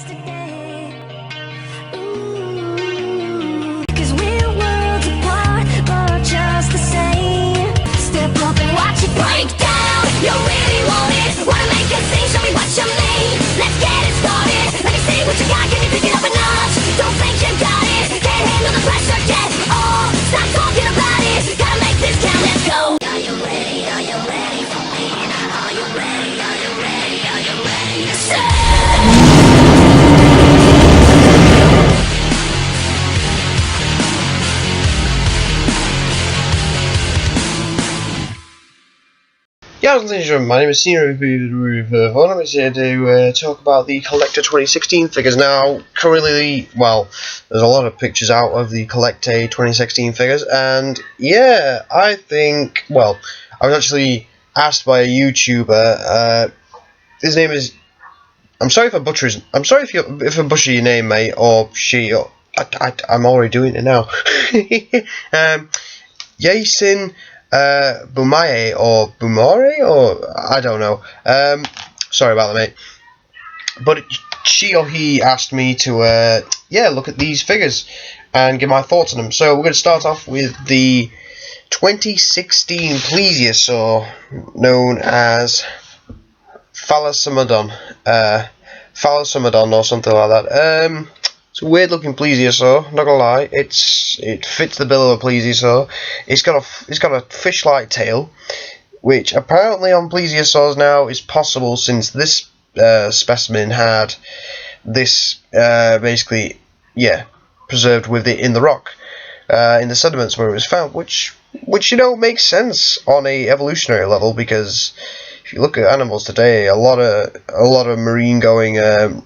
yesterday. Ooh, 'cause we're worlds apart, but just the same. Step up and watch it break down. You really want it, wanna make a scene, show me what you mean. Let's get it started, let me see what you got, can you pick it up a notch? Don't think you got it, can't handle the pressure yet. Oh, stop talking about it, gotta make this count, let's go. Are you ready, for me? Are you ready, are you ready, are you ready to say? Yeah, my name is Senior I'm here to talk about the CollectA 2016 figures. Now, currently, well, there's a lot of pictures out of the CollectA 2016 figures, and yeah, I think, well, I was actually asked by a YouTuber, his name is, I'm sorry if I butcher your name, mate, or she, or, I'm already doing it now, Yasin, Bumaye or Bumare, or I don't know. Sorry about that, mate. But she or he asked me to yeah, look at these figures and give my thoughts on them. So we're going to start off with the 2016 Plesiosaur, known as Phalasomodon, or something like that. It's a weird looking Plesiosaur, not gonna lie. It fits the bill of a Plesiosaur. It's got a fish-like tail, which apparently on Plesiosaurs now is possible since this specimen had this basically, yeah, preserved with it in the rock, in the sediments where it was found, which you know makes sense on a evolutionary level, because if you look at animals today, a lot of marine going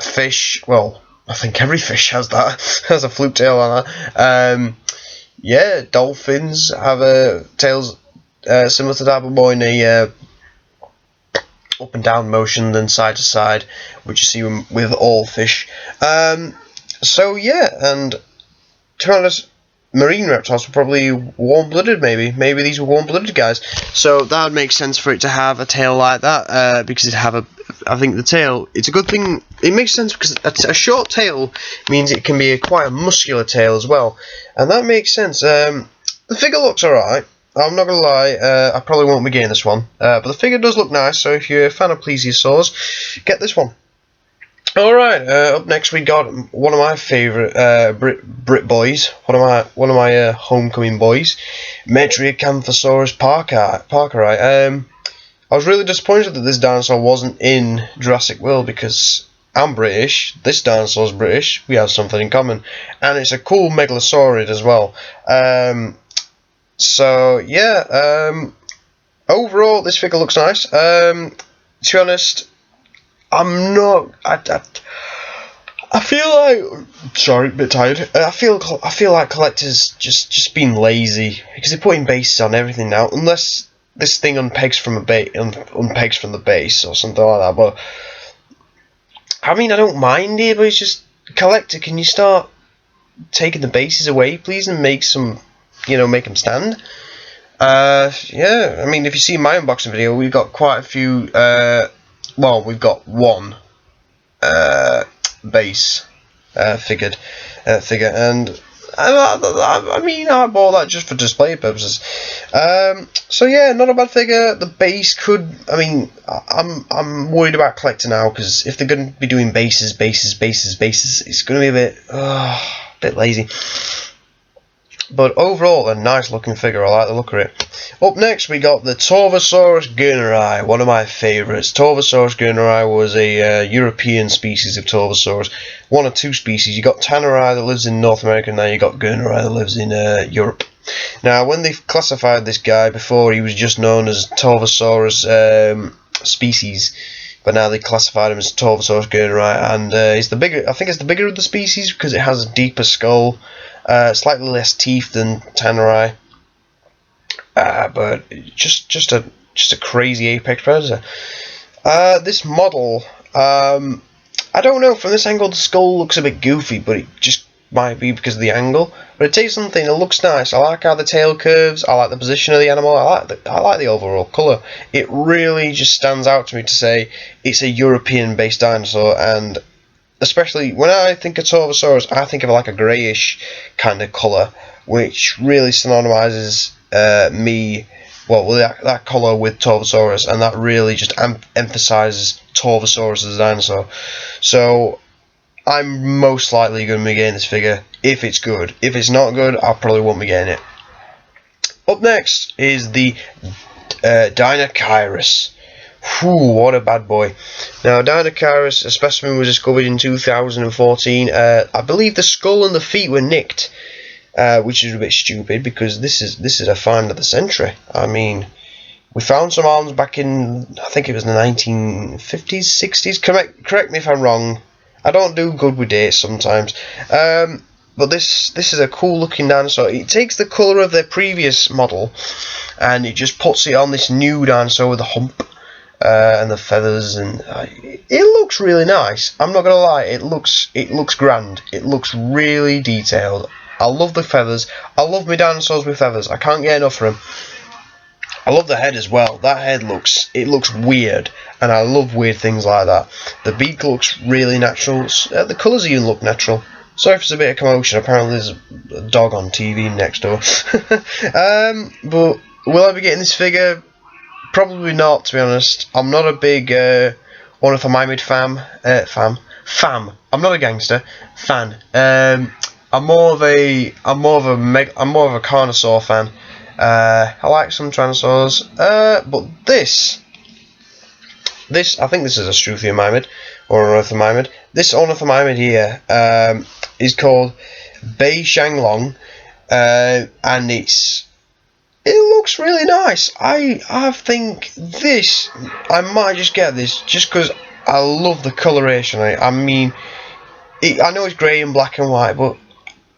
fish, well, I think every fish has that, has a fluke tail on that. Yeah, dolphins have tails similar to that, but more in a up and down motion than side to side, which you see with all fish. So yeah, and to be honest, marine reptiles were probably warm-blooded, maybe these were warm-blooded guys, so that would make sense for it to have a tail like that, because it'd have I think the tail, it's a good thing, it makes sense because a short tail means it can be quite a muscular tail as well, and that makes sense. The figure looks alright, I'm not gonna lie, I probably won't be getting this one, but the figure does look nice, so if you're a fan of Plesiosaurs, get this one. Alright, up next we got one of my favourite Brit boys, one of my homecoming boys, Metriacanthosaurus parkeri. I was really disappointed that this dinosaur wasn't in Jurassic World, because I'm British, this dinosaur's British, we have something in common, and it's a cool megalosaurid as well. So yeah, overall this figure looks nice. To be honest, I'm not. I feel like, sorry, a bit tired. I feel like CollectA's just being lazy, because they're putting bases on everything now, unless this thing unpegs from the base or something like that. But I mean, I don't mind it, but it's just CollectA. Can you start taking the bases away, please, and make some, you know, make them stand? Yeah. I mean, if you see my unboxing video, we've got quite a few. Well, we've got one base figure, and I mean, I bought that just for display purposes. So yeah, not a bad figure. The base could, I mean, I'm worried about CollectA now, because if they're going to be doing bases, it's going to be a bit lazy. But overall, a nice looking figure. I like the look of it. Up next, we got the Torvosaurus gurneri, one of my favourites. Torvosaurus gurneri was a European species of Torvosaurus. One or two species. You got Tanneri that lives in North America, and now you got gurneri that lives in Europe. Now, when they classified this guy before, he was just known as Torvosaurus species, but now they classified him as Torvosaurus gurneri, and he's the bigger. I think it's the bigger of the species because it has a deeper skull. Slightly less teeth than Tanneri, but just a crazy apex predator. This model, I don't know, from this angle the skull looks a bit goofy, but it just might be because of the angle, but it takes something that looks nice. I like how the tail curves, I like the position of the animal, I like the overall colour. It really just stands out to me to say it's a European based dinosaur, and especially when I think of Torvosaurus, I think of like a greyish kind of colour, which really synonymizes that colour with Torvosaurus, and that really just emphasises Torvosaurus as a dinosaur. So I'm most likely going to be getting this figure if it's good. If it's not good, I probably won't be getting it. Up next is the Dinosaurus. Whew, what a bad boy. Now, Dinosaurus, a specimen was discovered in 2014. I believe the skull and the feet were nicked, which is a bit stupid because this is a find of the century. I mean, we found some arms back in, I think it was the 1950s, 60s. Correct me if I'm wrong. I don't do good with dates sometimes. But this is a cool looking dinosaur. It takes the colour of their previous model and it just puts it on this new dinosaur with a hump and the feathers, and it looks really nice. I'm not gonna lie, it looks grand. It looks really detailed. I love the feathers. I love my dinosaurs with feathers. I can't get enough of them. I love the head as well. That head looks weird, and I love weird things like that. The beak looks really natural. The colours even look natural. Sorry if there's a bit of commotion. Apparently there's a dog on TV next door. But will I be getting this figure? Probably not, to be honest. I'm not a big ornithomimid fan. I'm not a gangster fan. I'm more of a Carnosaur fan. I like some Tyrannosaurs, but this I think this is a Struthiomimed or an Ornithomimid. This Ornithomimid here is called Bei Shanglong, and it looks really nice. I think this, I might just get this just because I love the coloration. I mean, I know it's grey and black and white, but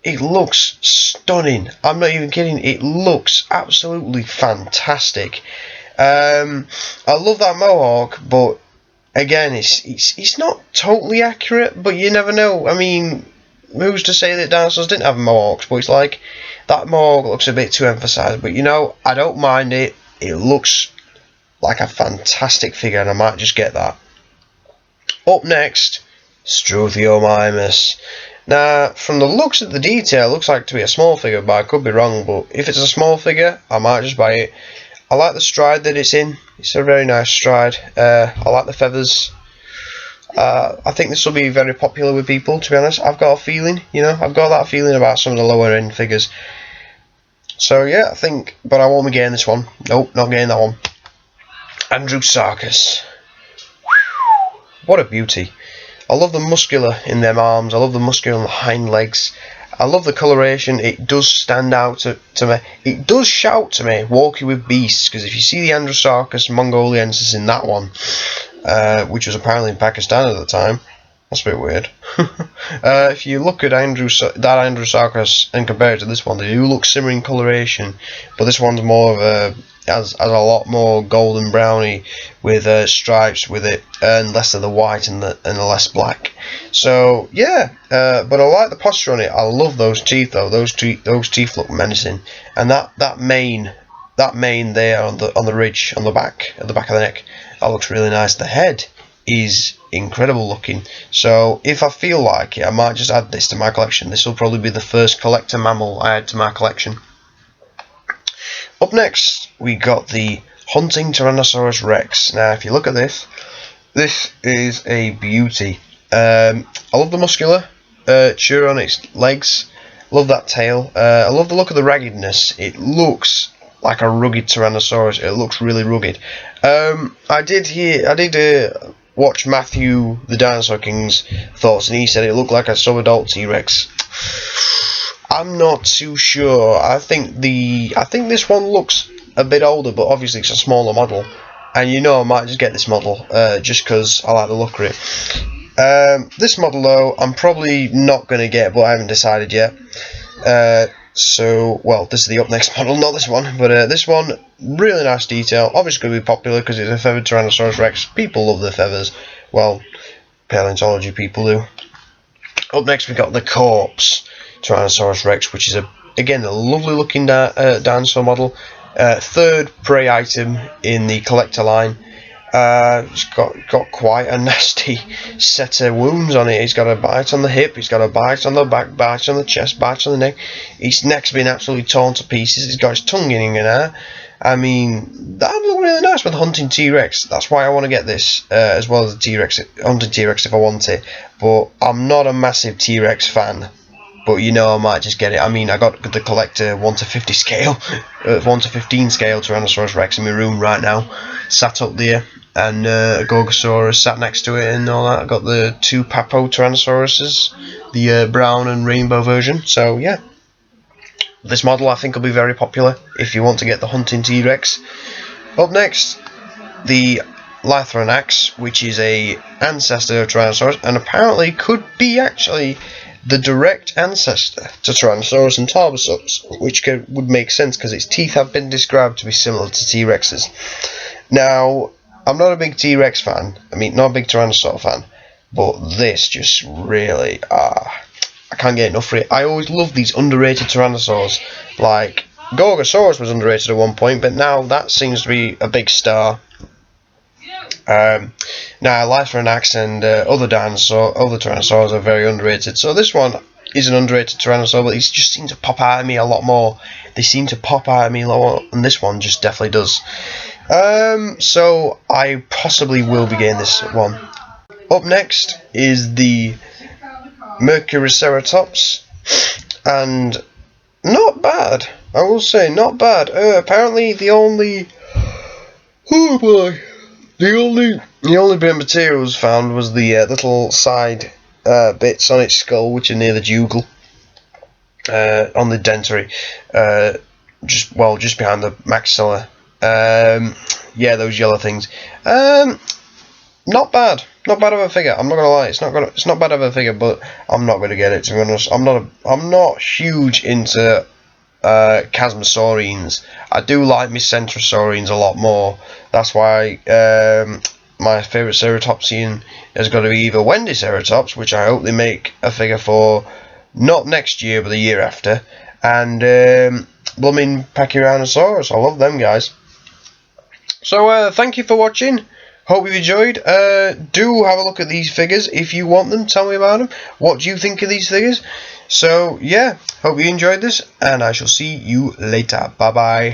it looks stunning. I'm not even kidding. It looks absolutely fantastic. I love that mohawk, but again, it's not totally accurate. But you never know. I mean, who's to say that dinosaurs didn't have mohawks? But it's like that mohawk looks a bit too emphasised. But you know, I don't mind it. It looks like a fantastic figure, and I might just get that. Up next, Struthiomimus. Now, from the looks of the detail, it looks like to be a small figure, but I could be wrong. But if it's a small figure, I might just buy it. I like the stride that it's in. It's a very nice stride. I like the feathers. I think this will be very popular with people, to be honest. I've got a feeling, I've got that feeling about some of the lower end figures. So yeah, I think, but I won't be getting this one. Nope, not getting that one. Andrewsarchus. What a beauty. I love the muscular in them arms. I love the muscular on the hind legs. I love the coloration. It does stand out to me. It does shout to me, walking with beasts, because if you see the Andrewsarchus mongoliensis in that one, which was apparently in Pakistan at the time, that's a bit weird. If you look at that Andrewsarchus and compare it to this one, they do look similar in coloration, but this one's more of a has a lot more golden browny with stripes with it, and less of the white and the less black. So yeah, but I like the posture on it. I love those teeth though. Those teeth look menacing, and that mane there on the ridge on the back of the neck, that looks really nice. The head is incredible looking. So if I feel like it, I might just add this to my collection. This will probably be the first CollectA mammal I add to my collection. Up next, we got the Hunting Tyrannosaurus Rex. Now, if you look at this is a beauty. I love the muscular cheer on its legs. Love that tail. I love the look of the raggedness. It looks like a rugged Tyrannosaurus. It looks really rugged. I did watch Matthew the Dinosaur King's thoughts, and he said it looked like a subadult T-Rex. I'm not too sure. I think this one looks a bit older, but obviously it's a smaller model, and I might just get this model just because I like the look of it. This model though, I'm probably not going to get, but I haven't decided yet. So, well, this is the up next model, not this one, but this one, really nice detail. Obviously going to be popular because it's a feathered Tyrannosaurus Rex. People love their feathers. Well, paleontology people do. Up next we got the corpse. Tyrannosaurus Rex, which is again a lovely looking dinosaur model. Third prey item in the CollectA line. It's got quite a nasty set of wounds on it. He's got a bite on the hip, he's got a bite on the back, bite on the chest, bite on the neck. His neck's been absolutely torn to pieces. He's got his tongue in there. I mean, that would look really nice with hunting T-Rex. That's why I want to get this, as well as the T-Rex, hunting T-Rex if I want it. But I'm not a massive T-Rex fan. But you know, I might just get it. I mean, I got the CollectA 1:50 scale, 1:15 scale Tyrannosaurus Rex in my room right now, sat up there, and a Gorgosaurus sat next to it and all that. I got the 2 Papo Tyrannosauruses, the brown and rainbow version. So yeah, this model I think will be very popular if you want to get the hunting T-Rex. Up next, the Lithranax, which is a ancestor of Tyrannosaurus, and apparently could be actually the direct ancestor to Tyrannosaurus and Tarbosaurus, which would make sense because its teeth have been described to be similar to T-Rex's. Now, I'm not a big T-Rex fan, I mean not a big Tyrannosaur fan, but this just really, I can't get enough for it. I always love these underrated Tyrannosaurs. Like, Gorgosaurus was underrated at one point, but now that seems to be a big star. Now, Lithranax and other Tyrannosaurs are very underrated. So this one is an underrated Tyrannosaur, but these just seem to pop out at me a lot more. They seem to pop out at me a lot more, and this one just definitely does. So I possibly will be getting this one. Up next is the Mercuroceratops, and not bad. I will say, not bad. Apparently the only The only bit of materials found was the little side bits on its skull, which are near the jugal, on the dentary, just behind the maxilla. Yeah, those yellow things. Not bad of a figure. I'm not gonna lie, it's not bad of a figure, but I'm not gonna get it. To be honest, I'm not huge into Chasmosaurines. I do like my Centrosaurines a lot more. That's why my favourite Ceratopsian is going to be either Wendyceratops, which I hope they make a figure for, not next year but the year after, and blooming Pachyrhinosaurus. I love them guys. So thank you for watching. Hope you've enjoyed. Do have a look at these figures if you want them. Tell me about them. What do you think of these figures? So yeah, hope you enjoyed this, and I shall see you later. Bye bye.